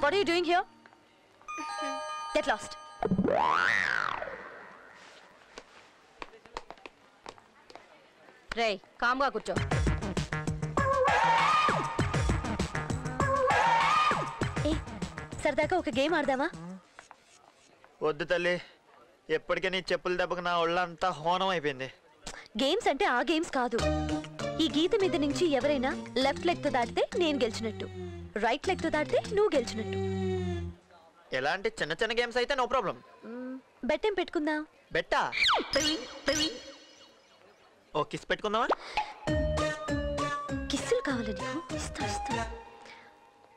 What are you doing here? Get lost. Ray, calm ga కూర్చో. ఏ సరదాగా ఒక game ఆడదామా? వద్దు తల్లి, ఎప్పటికీ నీ చెప్పుల దెబ్బకు నా ఒళ్ళంతా హోనం అయిపోయింది. గేమ్స్ అంటే ఆ గేమ్స్ కాదు. ఈ గీత మీద నుంచి ఎవరైనా లెఫ్ట్ లెగ్ తో దాటితే నేను గెలిచినట్టు, రైట్ లెగ్ తో దాటితే నువ్వు గెలిచినట్టు. ఎలాంటి చిన్న చిన్న గేమ్స్ అయితే నో ప్రాబ్లం. బెట్ ఏం పెట్టుకుందాం? బెట్టా? ఓ కిస్ పెట్టుకుందామా? కిస్సులు కావాలి నీకు? ఇస్తా.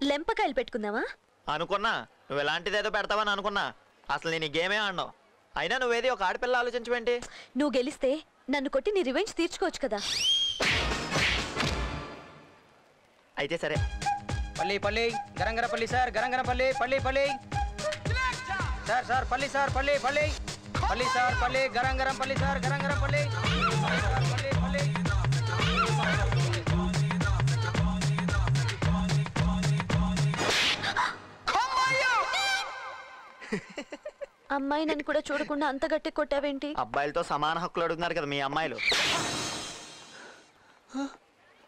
లెంపకాయలు పెట్టుకుందామా? అనుకున్నా నువ్వు ఎలాంటిదేదో పెడతావని అనుకున్నా. అసలు నేను ఈ గేమే ఆడినావు. అయినా నువ్వేది ఒక ఆడపిల్ల ఆలోచించవేంటి? నువ్వు గెలిస్తే నన్ను కొట్టి నీ రివెంజ్ తీర్చుకోవచ్చు కదా. అయితే సరే. పల్లి గరంగర పల్లి సార్, గరంగర పల్లి సార్ పల్లి సార్ పల్లి సార్ పల్లి గరంగరం పల్లి సార్, గరంగరం పల్లి అమ్మాయి నన్ను కూడా చూడకుండా అంత గట్టి కొట్టావేంటి? అబ్బాయిలతో సమాన హక్కులు అడుగుతున్నారు కదా మీ అమ్మాయిలు.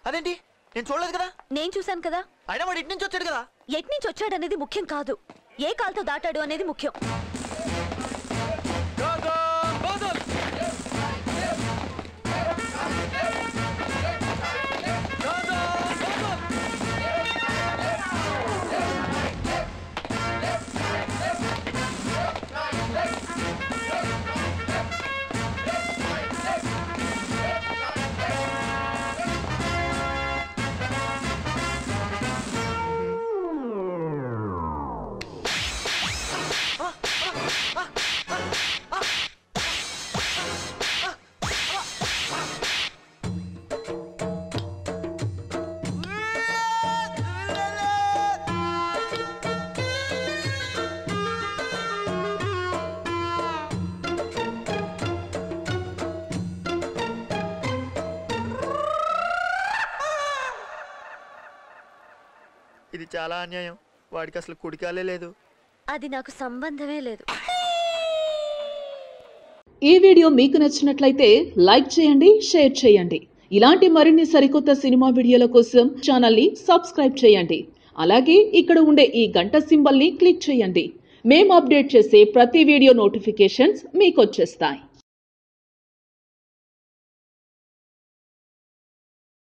అదేంటి నేను చూడలేదు కదా. నేను చూశాను కదా. అయినా వాడు ఇటు నుంచి వచ్చాడు కదా. ఎటు నుంచి వచ్చాడు అనేది ముఖ్యం కాదు, ఏ కాలుతో దాటాడు అనేది ముఖ్యం. ఇది చాలా అన్యాయం. వాడికి అసలు కుడికాలే లేదు. అది నాకు సంబంధమే లేదు. ఈ వీడియో మీకు నచ్చినట్లయితే లైక్ చేయండి, షేర్ చేయండి. ఇలాంటి మరిన్ని సరికొత్త సినిమా వీడియోల కోసం ఛానల్ని సబ్స్క్రైబ్ చేయండి. అలాగే ఇక్కడ ఉండే ఈ గంట సింబల్ని క్లిక్ చేయండి. మేము అప్డేట్ చేసే ప్రతి వీడియో నోటిఫికేషన్స్ మీకు వచ్చేస్తాయి.